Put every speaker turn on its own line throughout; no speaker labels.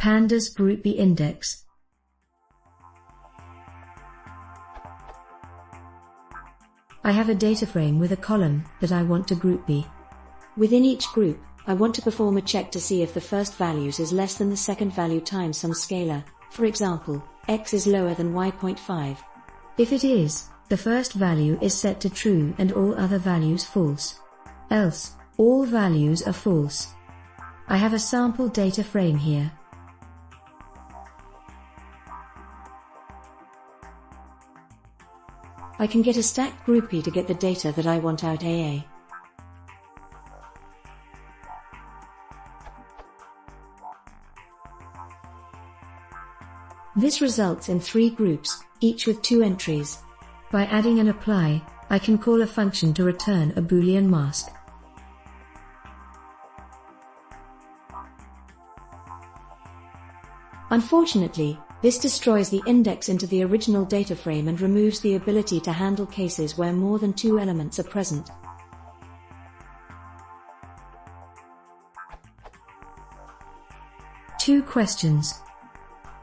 Pandas GroupBy index. I have a data frame with a column that I want to GroupBy.
Within each group, I want to perform a check to see if the first values is less than the second value times some scalar, for example, x is lower than y.5.
If it is, the first value is set to true and all other values false. Else, all values are false. I have a sample data frame here.
I can get a stacked GroupBy to get the data that I want out AA. This results in 3 groups, each with 2 entries.
By adding an apply, I can call a function to return a Boolean mask.
Unfortunately, this destroys the index into the original data frame and removes the ability to handle cases where more than 2 elements are present.
Two questions.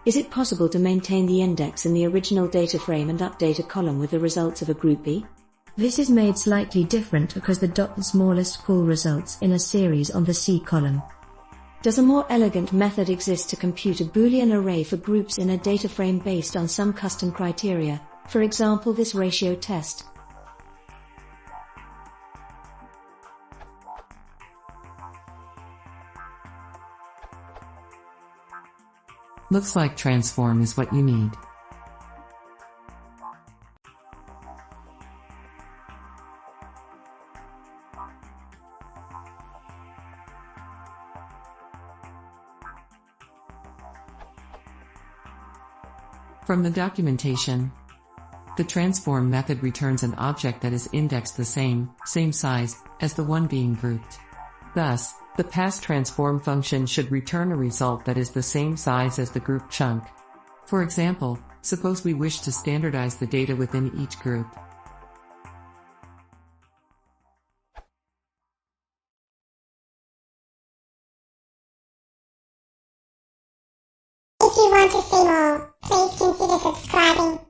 Is it possible to maintain the index in the original data frame and update a column with the results of a GroupBy?
This is made slightly different because the smallest call results in a series on the C column.
Does a more elegant method exist to compute a Boolean array for groups in a data frame based on some custom criteria, for example this ratio test?
Looks like transform is what you need. From the documentation, the transform method returns an object that is indexed the same size, as the one being grouped. Thus, the pass transform function should return a result that is the same size as the group chunk. For example, suppose we wish to standardize the data within each group.
If you want to see more, please consider subscribing.